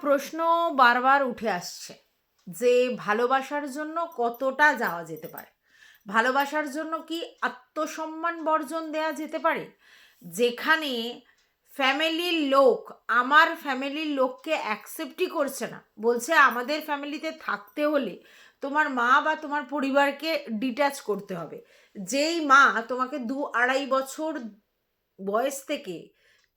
প্রশ্ন বারবার উঠে আসছে যে ভালোবাসার জন্য কতটা যাওয়া যেতে পারে। ভালোবাসার জন্য কি আত্মসম্মান বর্জন দেয়া যেতে পারে? যেখানে ফ্যামিলির লোক আমার ফ্যামিলির লোককে অ্যাকসেপ্টই করছে না, বলছে আমাদের ফ্যামিলিতে থাকতে হলে তোমার মা বা তোমার পরিবারকে ডিট্যাচ করতে হবে। যেই মা তোমাকে 2-2.5 বছর বয়স থেকে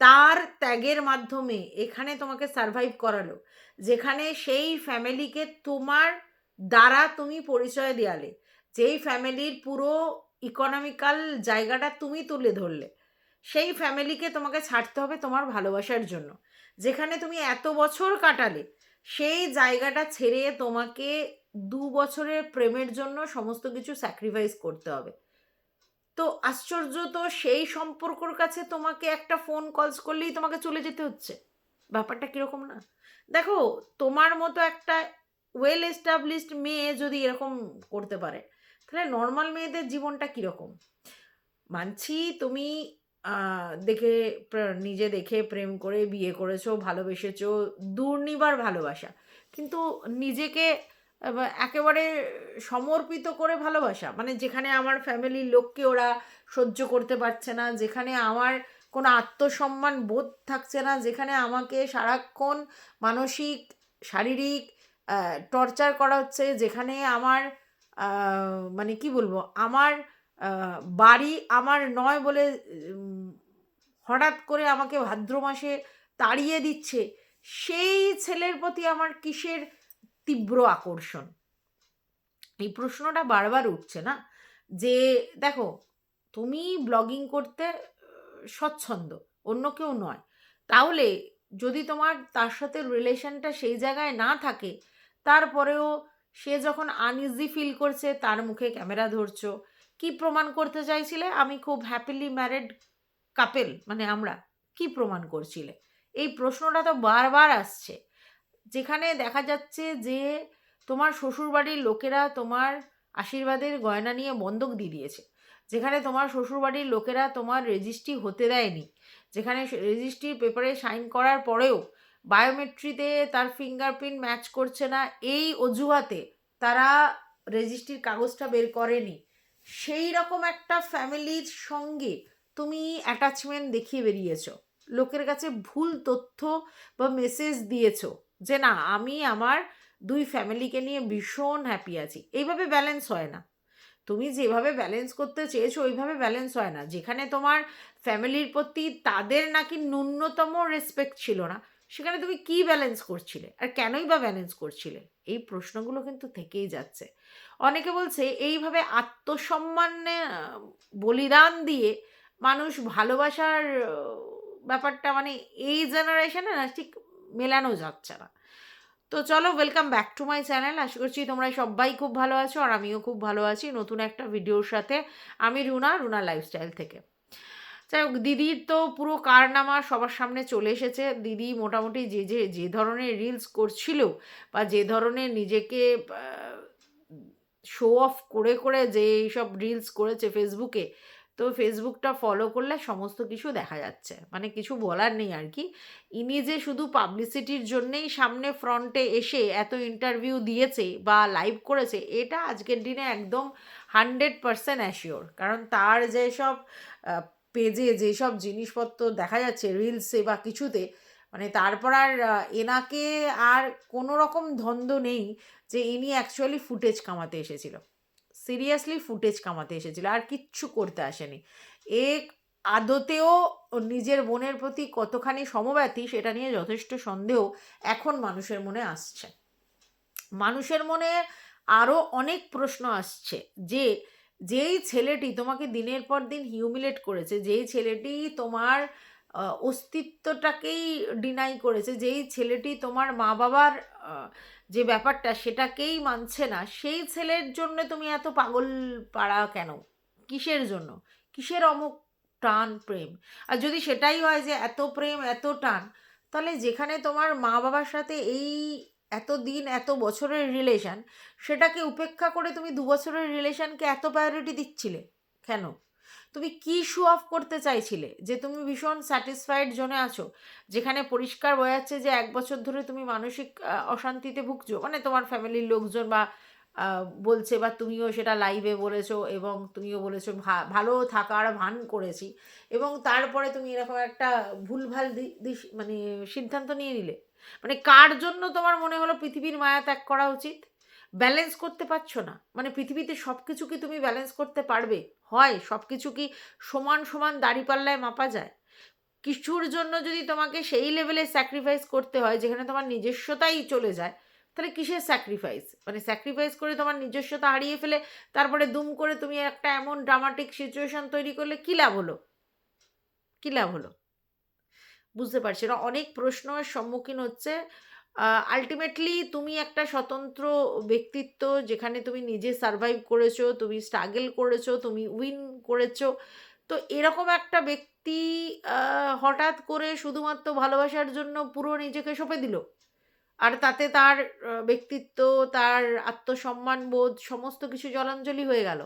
তার ত্যাগের মাধ্যমে এখানে তোমাকে সারভাইভ করালো, যেখানে সেই ফ্যামিলিকে তোমার দ্বারা তুমি পরিচয় দেয়ালে, যেই ফ্যামিলির পুরো ইকোনমিক্যাল জায়গাটা তুমি তুলে ধরলে, সেই ফ্যামিলিকে তোমাকে ছাড়তে হবে তোমার ভালোবাসার জন্য। যেখানে তুমি এত বছর কাটালে, সেই জায়গাটা ছেড়ে তোমাকে 2 বছরের প্রেমের জন্য সমস্ত কিছু স্যাক্রিফাইস করতে হবে। তো আশ্চর্য তো, সেই সম্পর্কর কাছে তোমাকে একটা ফোন কলস করলেই তোমাকে চলে যেতে হচ্ছে। ব্যাপারটা কিরকম না? দেখো, তোমার মতো একটা ওয়েল এস্টাবলিশড মেয়ে যদি এরকম করতে পারে, তাহলে নর্মাল মেয়েদের জীবনটা কিরকম? মানছি তুমি নিজে দেখে প্রেম করে বিয়ে করেছো, ভালোবেসেছো, দুর্নিবার ভালোবাসা, কিন্তু নিজেকে একেবারে সমর্পিত করে ভালোবাসা, মানে যেখানে আমার ফ্যামিলির লোককে ওরা সহ্য করতে পারছে না, যেখানে আমার কোনো আত্মসম্মান বোধ থাকছে না, যেখানে আমাকে সারাক্ষণ মানসিক, শারীরিক টর্চার করা হচ্ছে, যেখানে আমার মানে কি বলবো, আমার বাড়ি আমার নয় বলে উম, হঠাৎ করে আমাকে ভাদ্র মাসে তাড়িয়ে দিচ্ছে, সেই ছেলের প্রতি আমার কিসের তীব্র আকর্ষণ? এই প্রশ্নটা বারবার উঠছে না? যে দেখো, তুমি ব্লগিং করতে স্বচ্ছন্দ, অন্য কেউ নয়। তাহলে যদি তোমার তার সাথে রিলেশনটা সেই জায়গায় না থাকে, তারপরেও সে যখন আনইজি ফিল করছে তার মুখে ক্যামেরা ধরছো, কি প্রমাণ করতে চাইছিলে? আমি খুব হ্যাপিলি ম্যারিড কাপেল, মানে আমরা কি প্রমাণ করছিলে? এই প্রশ্নটা তো বারবার আসছে। যেখানে দেখা যাচ্ছে যে তোমার শ্বশুরবাড়ির লোকেরা তোমার আশীর্বাদের গয়না নিয়ে বন্ধক দিয়ে দিয়েছে, যেখানে তোমার শ্বশুরবাড়ির লোকেরা তোমার রেজিস্ট্রি হতে দেয়নি, যেখানে রেজিস্ট্রির পেপারে সাইন করার পরেও বায়োমেট্রিতে তার ফিঙ্গারপ্রিন্ট ম্যাচ করছে না, এই অজুহাতে তারা রেজিস্ট্রির কাগজটা বের করেনি। সেই রকম একটা ফ্যামিলির সঙ্গে তুমি অ্যাটাচমেন্ট দেখিয়ে বেরিয়েছো, লোকের কাছে ভুল তথ্য বা মেসেজ দিয়েছো যে না, আমি আমার দুই ফ্যামিলিকে নিয়ে ভীষণ হ্যাপি আছি। এইভাবে ব্যালেন্স হয় না। তুমি যেভাবে ব্যালেন্স করতে চেয়েছো ওইভাবে ব্যালেন্স হয় না। যেখানে তোমার ফ্যামিলির প্রতি তাদের নাকি ন্যূনতম রেসপেক্ট ছিল না, সেখানে তুমি কি ব্যালেন্স করছিলে, আর কেনই বা ব্যালেন্স করছিলে? এই প্রশ্নগুলো কিন্তু থেকেই যাচ্ছে। অনেকে বলছে এইভাবে আত্মসম্মানে বলিদান দিয়ে মানুষ ভালোবাসার ব্যাপারটা, মানে এই জেনারেশনে না ঠিক মেলানো যাচ্ছে না। তো চলো, welcome back to my channel. আশা করছি তোমরা সবাই খুব ভালো আছো, আর আমিও খুব ভালো আছি নতুন একটা ভিডিওর সাথে। আমি রুনা লাইফস্টাইল থেকে। যাই হোক, দিদির তো পুরো কারনামা সবার সামনে চলে এসেছে। দিদি মোটামুটি যে ধরনের রিলস করছিল, বা যে ধরনের নিজেকে শো অফ করে করে যে এইসব রিলস করেছে ফেসবুকে, তো ফেসবুকটা ফলো করলে সমস্ত কিছু দেখা যাচ্ছে, মানে কিছু বলার নেই আর কি। ইনি যে শুধু পাবলিসিটির জন্যেই সামনে ফ্রন্টে এসে এত ইন্টারভিউ দিয়েছে বা লাইভ করেছে, এটা আজকের দিনে একদম 100% অ্যাসিওর। কারণ তার যেসব পেজে যেসব জিনিসপত্র দেখা যাচ্ছে রিলসে বা কিছুতে, মানে তারপর আর এনাকে আর কোনো রকম ধন্দ নেই যে ইনি অ্যাকচুয়ালি ফুটেজ কামাতে এসেছিল। সিরিয়াসলি ফুটেজ কামাতে এসেছিল, আর কিচ্ছু করতে আসেনি। এ আদতেও নিজের বোনের প্রতি কতখানি সমব্যথী সেটা নিয়ে যথেষ্ট সন্দেহ এখন মানুষের মনে আসছে। মানুষের মনে আরও অনেক প্রশ্ন আসছে যে যেই ছেলেটি তোমাকে দিনের পর দিন হিউমিলেট করেছে, যেই ছেলেটি তোমার অস্তিত্বটাকেই ডিনাই করেছে, যেই ছেলেটি তোমার মা বাবার যে ব্যাপারটা সেটাকেই মানছে না, সেই ছেলের জন্য তুমি এত পাগল পাড়া কেন? কিসের জন্য? কিসের অমুক টান প্রেম? আর যদি সেটাই হয় যে এত প্রেম এত টান, তাহলে যেখানে তোমার মা বাবার সাথে এই এত দিন এত বছরের রিলেশন, সেটাকে উপেক্ষা করে তুমি 2 বছরের রিলেশনকে এত প্রায়োরিটি দিচ্ছিলে কেন? তুমি কি শো অফ করতে চাইছিলে? যে তুমি ভীষণ স্যাটিসফাইড জোনে আছো, যেখানে পরিষ্কার বোঝা যাচ্ছে যে ১ বছর ধরে তুমি মানসিক অশান্তিতে ভুগছো। মানে তোমার ফ্যামিলির লোকজন বা বলছে, বা তুমিও সেটা লাইভে বলেছো, এবং তুমিও বলেছো ভালো থাকার ভান করেছি। এবং তারপরে তুমি এরকম একটা ভুলভাল মানে সিদ্ধান্ত নিয়ে নিলে। মানে কার জন্য তোমার মনে হলো পৃথিবীর মায়া ত্যাগ করা উচিত? ব্যালেন্স করতে পারছো না। মানে পৃথিবীতে সব কিছু কি তুমি ব্যালেন্স করতে পারবে? হয় সব কিছু কি সমান সমান দাঁড়িপাল্লায় মাপা যায়? কিছুর জন্য যদি তোমাকে সেই লেভেলে স্যাক্রিফাইস করতে হয় যেখানে তোমার নিজস্বতাই চলে যায়, তাহলে কিসের স্যাক্রিফাইস? মানে স্যাক্রিফাইস করে তোমার নিজস্বতা হারিয়ে ফেলে তারপরে দুম করে তুমি একটা এমন ড্রামাটিক সিচুয়েশন তৈরি করলে কী লাভ হলো? কী লাভ হলো? বুঝতে পারছি না। অনেক প্রশ্নের সম্মুখীন হচ্ছে। আল্টিমেটলি তুমি একটা স্বতন্ত্র ব্যক্তিত্ব, যেখানে তুমি নিজে সারভাইভ করেছো, তুমি স্ট্রাগল করেছো, তুমি উইন করেছো। তো এরকম একটা ব্যক্তি হঠাৎ করে শুধুমাত্র ভালোবাসার জন্য পুরো নিজেকে সঁপে দিল। আর তাতে তার ব্যক্তিত্ব, তার আত্মসম্মানবোধ সমস্ত কিছু জলাঞ্জলি হয়ে গেল।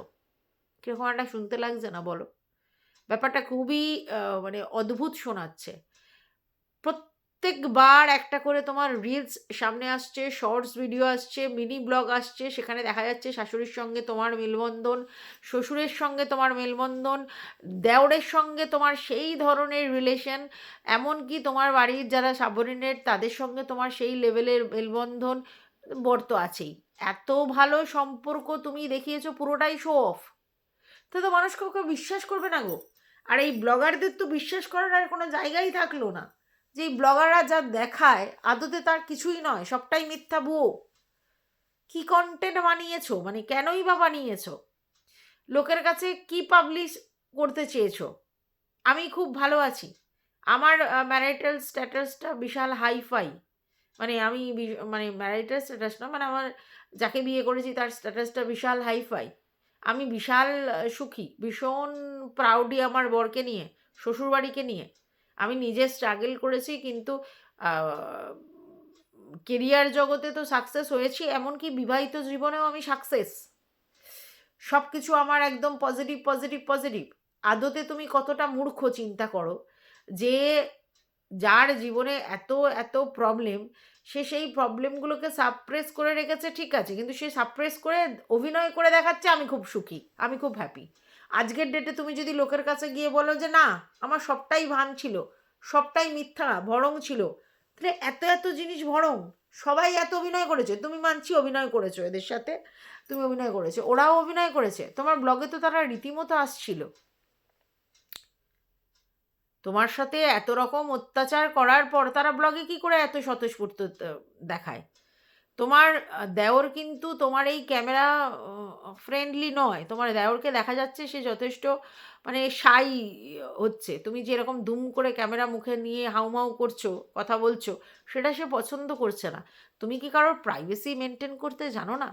কিরকম একটা শুনতে লাগছে না বলো? ব্যাপারটা খুবই মানে অদ্ভুত শোনাচ্ছে। প্রত্যেকবার একটা করে তোমার রিলস সামনে আসছে, শর্টস ভিডিও আসছে, মিনি ব্লগ আসছে, সেখানে দেখা যাচ্ছে শাশুড়ির সঙ্গে তোমার মেলবন্ধন, শ্বশুরের সঙ্গে তোমার মেলবন্ধন, দেওরের সঙ্গে তোমার সেই ধরনের রিলেশন, এমনকি তোমার বাড়ির যারা সাবঅর্ডিনেট তাদের সঙ্গে তোমার সেই লেভেলের মেলবন্ধন। বর তো আছেই। এত ভালো সম্পর্ক তুমি দেখিয়েছো, পুরোটাই শো অফ। তো মানুষ কাউকে বিশ্বাস করবে না গো। আর এই ব্লগারদের তো বিশ্বাস করার আর কোনো জায়গাই থাকলো না। যে এই ব্লগাররা যা দেখায় আদতে তার কিছুই নয়, সবটাই মিথ্যা ভুয়ো। কি কন্টেন্ট বানিয়েছো? মানে কেনই বা বানিয়েছো? লোকের কাছে কি পাবলিশ করতে চেয়েছো? আমি খুব ভালো আছি, আমার ম্যারিটাল স্ট্যাটাসটা বিশাল হাইফাই। মানে আমি মানে ম্যারিটাল স্ট্যাটাস না, মানে আমার যাকে বিয়ে করেছি তার স্ট্যাটাসটা বিশাল হাইফাই। আমি বিশাল সুখী, ভীষণ প্রাউডি আমার বরকে নিয়ে, শ্বশুরবাড়িকে নিয়ে। আমি নিজে স্ট্রাগল করেছি, কিন্তু কেরিয়ার জগতে তো সাকসেস হয়েছি, এমনকি বিবাহিত জীবনেও আমি সাকসেস। সব কিছু আমার একদম পজিটিভ পজিটিভ পজিটিভ। আদতে তুমি কতটা মূর্খ চিন্তা করো, যে যার জীবনে এত এত প্রবলেম, সে সেই প্রবলেমগুলোকে সাপ্রেস করে রেখেছে, ঠিক আছে, কিন্তু সে সাপ্রেস করে অভিনয় করে দেখাচ্ছে আমি খুব সুখী, আমি খুব হ্যাপি। আজকের ডেটে তুমি যদি লোকের কাছে গিয়ে বলো যে না, আমার সবটাই ভান ছিল, সবটাই মিথ্যা ভরং ছিল, তাহলে এত এত জিনিস ভরং, সবাই এত অভিনয় করেছে, তুমি মানছি অভিনয় করেছো এদের সাথে, তুমি অভিনয় করেছো, ওরাও অভিনয় করেছে, তোমার ব্লগে তো তারা রীতিমতো আসছিল। তোমার সাথে এত রকম অত্যাচার করার পর তারা ব্লগে কি করে এত স্বতঃস্ফূর্ত দেখায়? তোমার দেওর কিন্তু তোমার এই ক্যামেরা ফ্রেন্ডলি নয়। তোমার দেওরকে দেখা যাচ্ছে সে যথেষ্ট মানে শাই হচ্ছে। তুমি যেরকম দুম করে ক্যামেরা মুখে নিয়ে হাউমাউ করছো, কথা বলছো, সেটা সে পছন্দ করছে না। তুমি কি কারোর প্রাইভেসি মেনটেন করতে জানো না?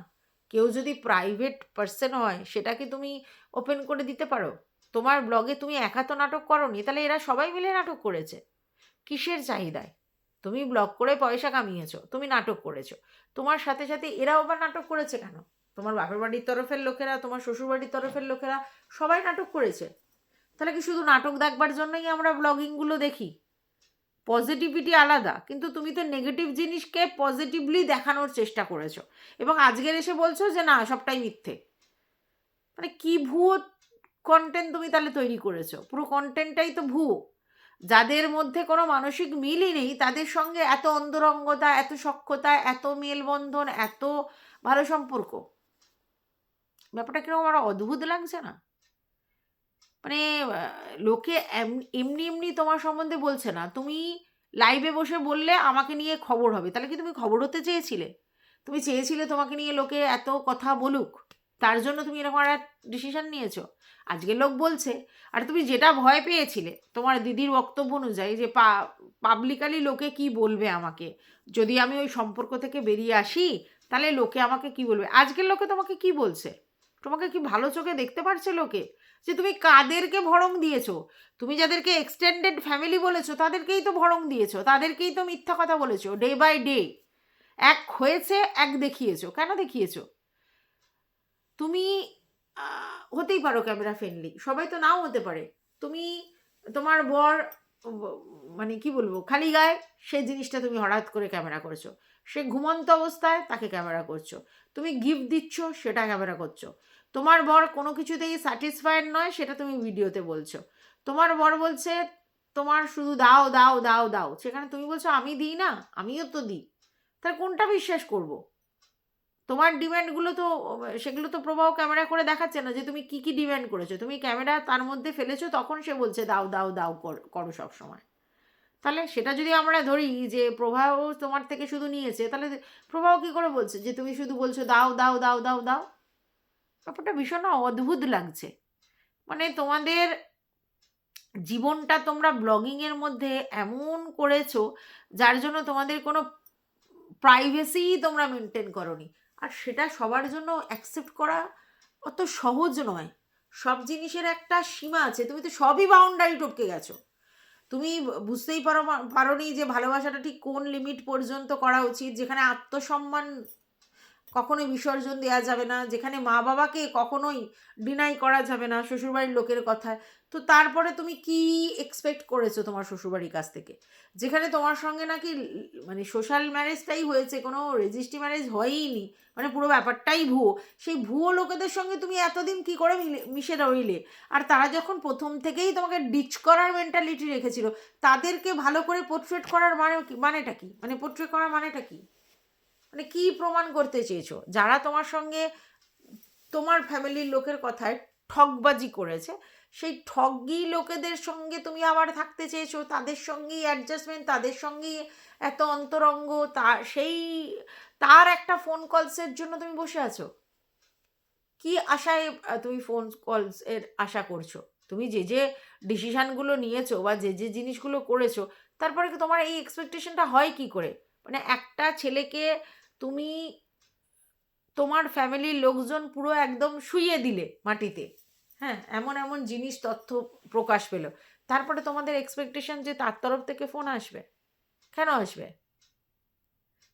কেউ যদি প্রাইভেট পার্সন হয়, সেটা কি তুমি ওপেন করে দিতে পারো? তোমার ব্লগে তুমি একা তো নাটক করোনি, তাহলে এরা সবাই মিলে নাটক করেছে। কিসের চাহিদায়? তুমি ব্লগ করে পয়সা কামিয়েছো, তুমি নাটক করেছো, তোমার সাথে সাথে এরাও আবার নাটক করেছে কেন? তোমার বাপের বাড়ির তরফের লোকেরা, তোমার শ্বশুর বাড়ির তরফের লোকেরা সবাই নাটক করেছে। তাহলে কি শুধু নাটক দেখবার জন্যই আমরা ব্লগিংগুলো দেখি? পজিটিভিটি আলাদা, কিন্তু তুমি তো নেগেটিভ জিনিসকে পজিটিভলি দেখানোর চেষ্টা করেছো, এবং আজকের এসে বলছো যে না সবটাই মিথ্যে। মানে কি ভুয়ো কন্টেন্ট তুমি তাহলে তৈরি করেছো? পুরো কন্টেন্টটাই তো ভুয়ো। যাদের মধ্যে কোনো মানসিক মিলই নেই, তাদের সঙ্গে এত অন্তরঙ্গতা, এত সখ্যতা, এত মেলবন্ধন, এত ভালো সম্পর্ক। ব্যাপারটা কিরকম আমার অদ্ভুত লাগছে না? মানে লোকে এমনি এমনি তোমার সম্বন্ধে বলছে না। তুমি লাইভে বসে বললে আমাকে নিয়ে খবর হবে, তাহলে কি তুমি খবর হতে চেয়েছিলে? তুমি চেয়েছিলে তোমাকে নিয়ে লোকে এত কথা বলুক, তার জন্য তুমি এরকম একটা ডিসিশন নিয়েছো? আজকে লোক বলছে। আর তুমি যেটা ভয় পেয়েছিলে তোমার দিদির বক্তব্য অনুযায়ী, যে পাবলিকালি লোকে কি বলবে আমাকে, যদি আমি ওই সম্পর্ক থেকে বেরিয়ে আসি, তাহলে লোকে আমাকে কি বলবে? আজকের লোকে তোমাকে কি বলছে? তোমাকে কি ভালো চোখে দেখতে পারছে লোকে? যে তুমি কাদেরকে ভরং দিয়েছো? তুমি যাদেরকে এক্সটেন্ডেড ফ্যামিলি বলেছো তাদেরকেই তো ভরং দিয়েছো, তাদেরকেই তো মিথ্যা কথা বলেছো ডে বাই ডে। এক হয়েছে, এক দেখিয়েছো। কেন দেখিয়েছো? তুমি হতেই পারো ক্যামেরা ফ্রেন্ডলি, সবাই তো নাও হতে পারে। তুমি তোমার বর মানে কি বলবো খালি গায়ে, সেই জিনিসটা তুমি হঠাৎ করে ক্যামেরা করেছো। সে ঘুমন্ত অবস্থায় তাকে ক্যামেরা করছো। তুমি গিফট দিচ্ছ, সেটা ক্যামেরা করছো। তোমার বর কোনো কিছুতেই স্যাটিসফাইড নয়, সেটা তুমি ভিডিওতে বলছো। তোমার বর বলছে তোমার শুধু দাও দাও দাও দাও, সেখানে তুমি বলছো আমি দিই না, আমিও তো দিই। তাহলে কোনটা বিশ্বাস করব? তোমার ডিমান্ডগুলো তো সেগুলো তো প্রবাহ ক্যামেরা করে দেখাচ্ছে না যে তুমি কি কি ডিমান্ড করেছো। তুমি ক্যামেরা তার মধ্যে ফেলেছো, তখন সে বলছে দাও দাও দাও করো সব সময়। তাহলে সেটা যদি আমরা ধরি যে প্রবাহ তোমার থেকে শুধু নিয়েছে, তাহলে প্রবাহ কি করে বলছে যে তুমি শুধু বলছো দাও দাও দাও দাও দাও? ব্যাপারটা ভীষণ অদ্ভুত লাগছে। মানে তোমাদের জীবনটা তোমরা ব্লগিংয়ের মধ্যে এমন করেছো, যার জন্য তোমাদের কোনো প্রাইভেসিই তোমরা মেনটেন করনি। আর সেটা সবার জন্য অ্যাকসেপ্ট করা অত সহজ নয়। সব জিনিসের একটা সীমা আছে, তুমি তো সবই বাউন্ডারি টপকে গেছো। তুমি বুঝতেই পারোনি যে ভালোবাসাটা ঠিক কোন লিমিট পর্যন্ত করা উচিত, যেখানে আত্মসম্মান কখনোই বিসর্জন দেওয়া যাবে না, যেখানে মা বাবাকে কখনোই ডিনাই করা যাবে না শ্বশুরবাড়ির লোকের কথায়। তো তারপরে তুমি কি এক্সপেক্ট করেছো তোমার শ্বশুরবাড়ির কাছ থেকে, যেখানে তোমার সঙ্গে নাকি মানে সোশ্যাল ম্যারেজটাই হয়েছে, কোনো রেজিস্ট্রি ম্যারেজ হয়ইনি, মানে পুরো ব্যাপারটাই ভুয়ো। সেই ভুয়ো লোকেদের সঙ্গে তুমি এতদিন কি করে মিশে রইলে? আর তারা যখন প্রথম থেকেই তোমাকে ডিচ করার মেন্টালিটি রেখেছিল, তাদেরকে ভালো করে পোর্ট্রেট করার মানেটা কি? মানে পোর্ট্রেট করার মানেটা কি? মানে কি প্রমাণ করতে চেয়েছো? যারা তোমার সঙ্গে তোমার ফ্যামিলির লোকের কথায় ঠকবাজি করেছে, সেই ঠগি লোকেদের সঙ্গে তুমি আবার থাকতে চেয়েছো, তাদের সঙ্গেই অ্যাডজাস্টমেন্ট, তাদের সঙ্গেই এত অন্তরঙ্গ, তার একটা ফোন কলসের জন্য তুমি বসে আছো। কি আশায় তুমি ফোন কলস এর আশা করছো? তুমি যে যে ডিসিশানগুলো নিয়েছো বা যে যে জিনিসগুলো করেছো, তারপরে কি তোমার এই এক্সপেকটেশনটা হয় কি করে? মানে একটা ছেলেকে তুমি তোমার ফ্যামিলির লোকজন পুরো একদম শুইয়ে দিলে মাটিতে, হ্যাঁ, এমন এমন জিনিস তথ্য প্রকাশ পেল, তারপরে তোমাদের এক্সপেকটেশন যে তার তরফ থেকে ফোন আসবে। কেন আসবে?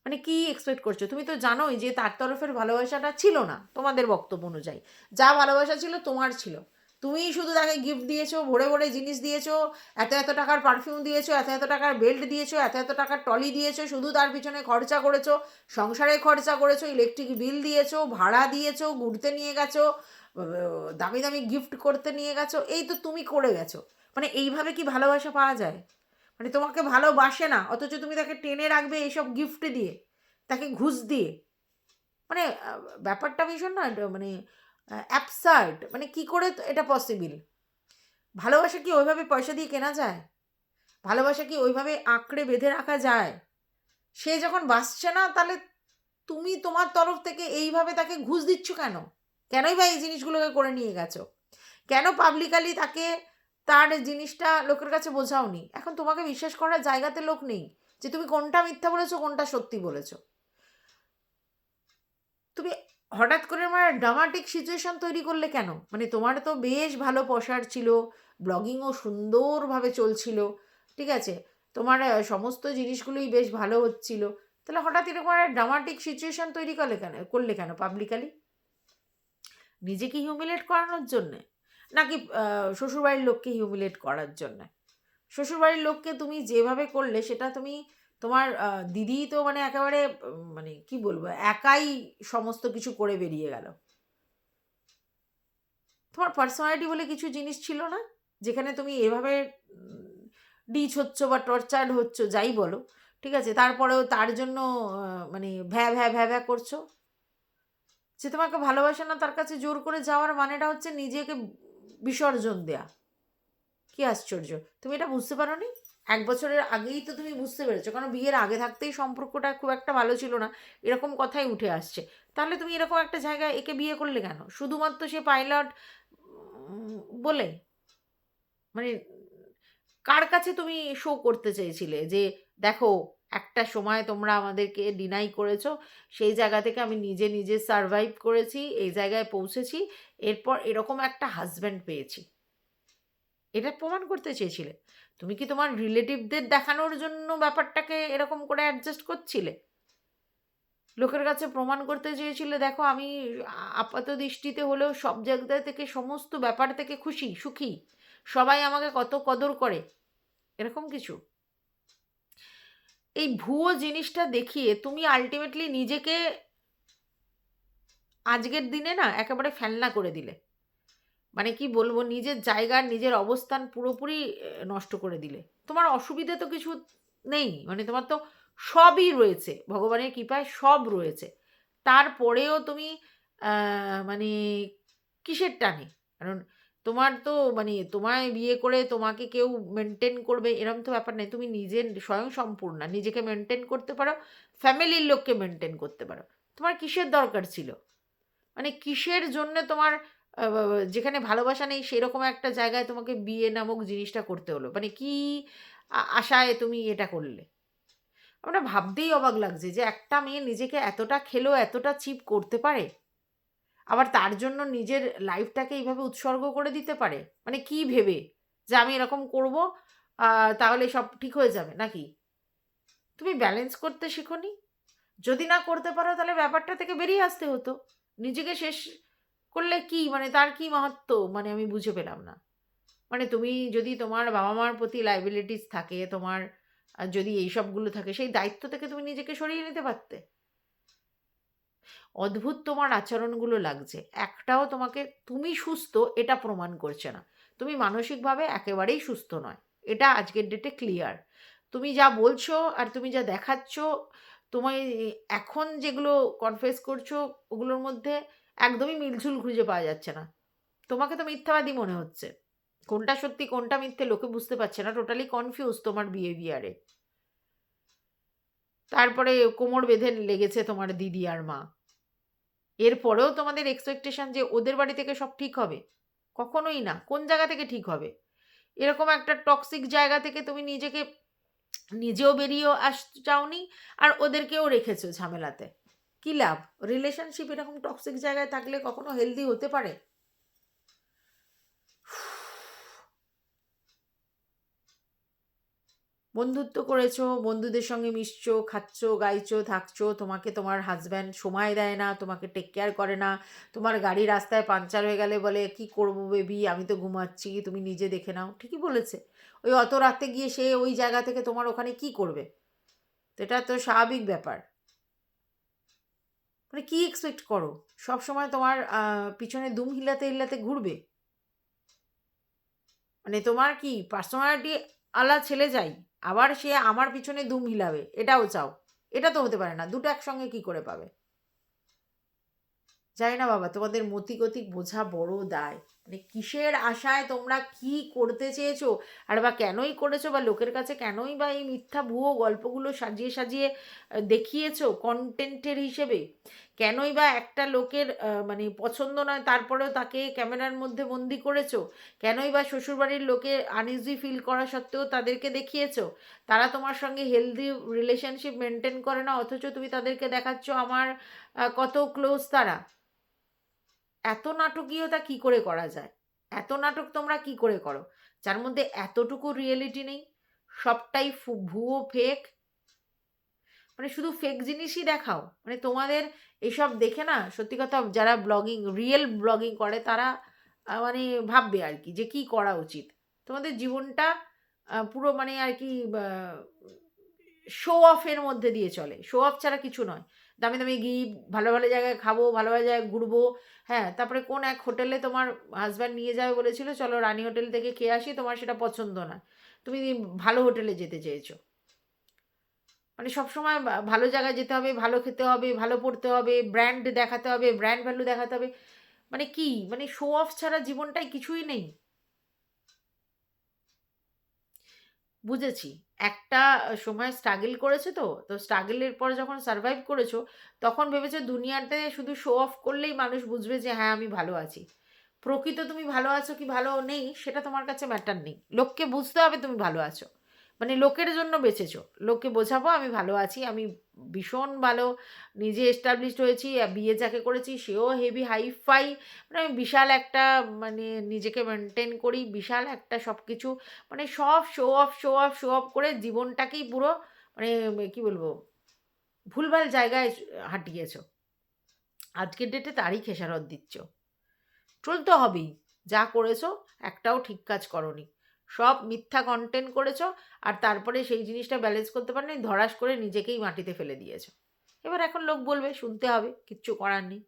মানে কি এক্সপেক্ট করছো? তুমি তো জানোই যে তার তরফের ভালোবাসাটা ছিল না তোমাদের বক্তব্য অনুযায়ী। যা ভালোবাসা ছিল তোমার ছিল। তুমিই শুধু তাকে গিফট দিয়েছো, ভরে ভরে জিনিস দিয়েছো, এত এত টাকার পারফিউম দিয়েছো, এত এত টাকার বেল্ট দিয়েছো, এত এত টাকার টলি দিয়েছো, শুধু তার পিছনে খরচা করেছো, সংসারে খরচা করেছো, ইলেকট্রিক বিল দিয়েছো, ভাড়া দিয়েছো, ঘুরতে নিয়ে গেছো, দামি দামি গিফট করতে নিয়ে গেছো, এই তো তুমি করে গেছো। মানে এইভাবে কি ভালোবাসা পাওয়া যায়? মানে তোমাকে ভালোবাসে না, অথচ তুমি তাকে টেনে রাখবে এইসব গিফট দিয়ে, তাকে ঘুষ দিয়ে। মানে ব্যাপারটা ভীষণ না মানে অ্যাবসার্ড। মানে কি করে এটা পসিবল? ভালোবাসা কি ওইভাবে পয়সা দিয়ে কেনা যায়? ভালোবাসা কি ওইভাবে আঁকড়ে বেঁধে রাখা যায়? সে যখন বাসছে না, তাহলে তুমি তোমার তরফ থেকে এইভাবে তাকে ঘুষ দিচ্ছ কেন? কেনই বা এই জিনিসগুলোকে করে নিয়ে গেছো? কেন পাবলিকালি তাকে তার জিনিসটা লোকের কাছে বোঝাওনি? এখন তোমাকে বিশ্বাস করার জায়গাতে লোক নেই যে তুমি কোনটা মিথ্যা বলেছো, কোনটা সত্যি বলেছো। তুমি হঠাৎ করে মানে ড্রামাটিক সিচুয়েশন তৈরি করলে কেন? মানে তোমার তো বেশ ভালো পসার ছিল, ব্লগিংও সুন্দরভাবে চলছিল, ঠিক আছে, তোমার সমস্ত জিনিসগুলোই বেশ ভালো হচ্ছিল। তাহলে হঠাৎ এরকম একটা ড্রামাটিক সিচুয়েশন তৈরি করলে কেন পাবলিকালি? নিজেকে হিউমিলেট করানোর জন্যে, নাকি শ্বশুরবাড়ির লোককে হিউমিলেট করার জন্যে? শ্বশুরবাড়ির লোককে তুমি যেভাবে করলে, সেটা তুমি তোমার দিদি তো মানে একেবারে মানে কি বলবো, একাই সমস্ত কিছু করে বেরিয়ে গেল। তোমার পার্সোনালিটি বলে কিছু জিনিস ছিল না, যেখানে তুমি এভাবে ডিচ হচ্ছ বা টর্চার্ড হচ্ছ, যাই বলো, ঠিক আছে, তারপরেও তার জন্য মানে ভ্যা ভ্যা ভ্যা ভ্যা করছো। যে তোমাকে ভালোবাসে না, তার কাছে জোর করে যাওয়ার মানেটা হচ্ছে নিজেকে বিসর্জন দেয়া। কি আশ্চর্য! তুমি এটা বুঝতে পারোনি? ১ বছরের আগেই তো তুমি বুঝতে পেরেছো, কারণ বিয়ের আগে থাকতেই সম্পর্কটা খুব একটা ভালো ছিল না, এরকম কথাই উঠে আসছে। তাহলে তুমি এরকম একটা জায়গায় একে বিয়ে করলে কেন? শুধুমাত্র সে পাইলট বলে? মানে কার কাছে তুমি শো করতে চেয়েছিলে যে দেখো, একটা সময় তোমরা আমাদেরকে ডিনাই করেছো, সেই জায়গা থেকে আমি নিজে নিজে সারভাইভ করেছি, এই জায়গায় পৌঁছেছি, এরপর এরকম একটা হাজব্যান্ড পেয়েছি। এটা প্রমাণ করতে চেয়েছিলে? তুমি কি তোমার রিলেটিভদের দেখানোর জন্য ব্যাপারটাকে এরকম করে অ্যাডজাস্ট করছিলে? লোকের কাছে প্রমাণ করতে চেয়েছিলে দেখো আমি আপাত দৃষ্টিতে হলেও সব জায়গা থেকে সমস্ত ব্যাপার থেকে খুশি সুখী, সবাই আমাকে কত কদর করে, এরকম কিছু। এই ভুয়ো জিনিসটা দেখিয়ে তুমি আলটিমেটলি নিজেকে আজকের দিনে না একেবারে ফেলনা করে দিলে। মানে কি বলবো, নিজের জায়গার নিজের অবস্থান পুরোপুরি নষ্ট করে দিলে। তোমার অসুবিধে তো কিছু নেই, মানে তোমার তো সবই রয়েছে, ভগবানের কৃপায় সব রয়েছে। তারপরেও তুমি মানে কিসের টানে? কারণ তোমার তো মানে তোমায় বিয়ে করে তোমাকে কেউ মেনটেন করবে এরম তো ব্যাপার নেই। তুমি নিজে স্বয়ং সম্পূর্ণা, নিজেকে মেনটেন করতে পারো, ফ্যামিলির লোককে মেনটেন করতে পারো। তোমার কিসের দরকার ছিল? মানে কিসের জন্য তোমার যেখানে ভালোবাসা নেই সেরকম একটা জায়গায় তোমাকে বিয়ে নামক জিনিসটা করতে হলো? মানে কি আশায় তুমি এটা করলে? আমরা ভাবতেই অবাক লাগছে যে একটা মেয়ে নিজেকে এতটা খেলো, এতটা চিপ করতে পারে, আবার তার জন্য নিজের লাইফটাকে এইভাবে উৎসর্গ করে দিতে পারে। মানে কি ভেবে যে আমি এরকম করব, তাহলে সব ঠিক হয়ে যাবে নাকি? তুমি ব্যালেন্স করতে শেখোনি। যদি না করতে পারো তাহলে ব্যাপারটা থেকে বেরিয়ে আসতে হতো। নিজেকে শেষ করলে কি মানে তার কি মাহাত্ম্য, মানে আমি বুঝে পেলাম না। মানে তুমি যদি তোমার বাবা মার প্রতি লাইবিলিটিস থাকে, তোমার যদি এইসবগুলো থাকে, সেই দায়িত্ব থেকে তুমি নিজেকে সরিয়ে নিতে পারতে। অদ্ভুত তোমার আচরণগুলো লাগছে, একটাও তোমাকে তুমি সুস্থ এটা প্রমাণ করছে না। তুমি মানসিকভাবে একেবারেই সুস্থ নয়, এটা আজকের ডেটে ক্লিয়ার। তুমি যা বলছো আর তুমি যা দেখাচ্ছ, তোমায় এখন যেগুলো কনফেস করছো ওগুলোর মধ্যে একদমই মিলঝুল খুঁজে পাওয়া যাচ্ছে না। তোমাকে তো মিথ্যাবাদী মনে হচ্ছে। কোনটা সত্যি কোনটা মিথ্যে লোকে বুঝতে পারছে না, টোটালি কনফিউজ তোমার বিহেভিয়ারে। তারপরে কোমর বেঁধে লেগেছে তোমার দিদি আর মা। এরপরেও তোমাদের এক্সপেকটেশন যে ওদের বাড়ি থেকে সব ঠিক হবে? কখনোই না। কোন জায়গা থেকে ঠিক হবে? এরকম একটা টক্সিক জায়গা থেকে তুমি নিজেকে নিজেও বেরিয়েও চাওনি, আর ওদেরকেও রেখেছো ঝামেলাতে। কি লাভ? রিলেশনশিপ এরকম টক্সিক জায়গায় থাকলে কখনো হেলদি হতে পারে? বন্ধুত্ব করেছো, বন্ধুদের সঙ্গে মিশছো, খাচ্ছো, গাইছো, থাকছো, তোমাকে তোমার হাজব্যান্ড সময় দেয় না, তোমাকে টেক কেয়ার করে না। তোমার গাড়ি রাস্তায় পাংচার হয়ে গেলে বলে কি করবো বেবি, আমি তো ঘুমাচ্ছি, তুমি নিজে দেখে নাও। ঠিকই বলেছে। ওই অত রাতে গিয়ে সে ওই জায়গা থেকে তোমার ওখানে কি করবে? তো এটা তো স্বাভাবিক ব্যাপার। মানে কি এক্সপেক্ট করো? সব সময় তোমার পিছনে দুম হিলাতে হিলাতে ঘুরবে? মানে তোমার কি পার্সোনালিটি আলা ছেলে চাই, আবার সে আমার পিছনে দুম হিলাবে, এটাও চাও? এটা তো হতে পারে না, দুটো একসঙ্গে কি করে পাবে? জানি না বাবা, তোমাদের মতিগতিক বোঝা বড় দায়। মানে কিসের আশায় তোমরা কি করতে চেয়েছো, আর বা কেনই করেছো, বা লোকের কাছে কেনই বা এই মিথ্যা ভুয়ো গল্পগুলো সাজিয়ে সাজিয়ে দেখিয়েছো কন্টেন্টের হিসেবে? কেনই বা একটা লোকের মানে পছন্দ নয় তারপরেও তাকে ক্যামেরার মধ্যে বন্দি করেছো? কেনই বা শ্বশুরবাড়ির লোকে আনইজি ফিল করা সত্ত্বেও তাদেরকে দেখিয়েছো? তারা তোমার সঙ্গে হেলদি রিলেশনশিপ মেনটেন করে না, অথচ তুমি তাদেরকে দেখাচ্ছ আমার কত ক্লোজ তারা। এত নাটকীয়তা কি করে করা যায়? এত নাটক তোমরা কি করে করো, যার মধ্যে এতটুকু রিয়েলিটি নেই? সবটাই ভুয়ো, ফেক। মানে শুধু ফেক জিনিসই দেখাও। মানে তোমাদের এসব দেখে না সত্যি কথা, যারা ব্লগিং রিয়েল ব্লগিং করে তারা মানে ভাববে আর কি যে কি করা উচিত। তোমাদের জীবনটা পুরো মানে আর কি শো অফের মধ্যে দিয়ে চলে। শো অফ ছাড়া কিছু নয়। দামি দামি গিফট, ভালো ভালো জায়গায় খাবো, ভালো ভালো জায়গায় ঘুরবো। হ্যাঁ, তারপরে কোন এক হোটেলে তোমার হাজব্যান্ড নিয়ে যাবে বলেছিল, চলো রানী হোটেল থেকে খেয়ে আসি, তোমার সেটা পছন্দ না, তুমি ভালো হোটেলে যেতে চেয়েছো। মানে সবসময় ভালো জায়গায় যেতে হবে, ভালো খেতে হবে, ভালো পড়তে হবে, ব্র্যান্ড দেখাতে হবে, ব্র্যান্ড ভ্যালু দেখাতে হবে। মানে কি, মানে শো অফ ছাড়া জীবনটাই কিছুই নেই। বুঝেছি। একটা সময় স্ট্রাগল করেছো, তো স্ট্রাগলের পর যখন সারভাইভ করেছো, তখন ভেবেছো দুনিয়াতে শুধু শো অফ করলেই মানুষ বুঝবে যে হ্যাঁ আমি ভালো আছি। প্রকৃত তুমি ভালো আছো কি ভালো নেই সেটা তোমার কাছে ম্যাটার নেই। লোককে বুঝতে হবে তুমি ভালো আছো। মানে লোকের জন্য বেঁচেছো। লোককে বোঝাবো আমি ভালো আছি, আমি ভীষণ ভালো, নিজে এস্টাবলিশড হয়েছি, বিয়ে যাকে করেছি সেও হেভি হাই-ফাই। মানে আমি বিশাল একটা মানে নিজেকে মেইনটেইন করি, বিশাল একটা সবকিছু, মানে সব show off, show off, show off করে জীবনটাকেই পুরো মানে কি বলবো? ভুলভাল জায়গায় হাঁটিয়েছ, আজকের ডেটে তারই খেসারত দিচ্ছ। চলতে হবেই, যা করেছো একটাও ঠিক কাজ করনি, সব মিথ্যা কন্টেন্ট করেছো, আর তারপরে সেই জিনিসটা ব্যালেন্স করতে পারনি, ধরাস করে নিজেকেই মাটিতে ফেলে দিয়েছো। এবার এখন লোক বলবে, শুনতে হবে, কিচ্ছু করার নেই।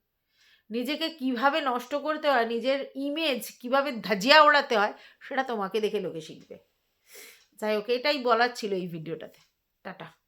নিজেকে কিভাবে নষ্ট করতে হয়, নিজের ইমেজ কিভাবে ধাজিয়া ওড়াতে হয়, সেটা তোমাকে দেখে লোকে শিখবে। যাই হোক, এটাই বলার ছিল এই ভিডিওটাতে। টাটা।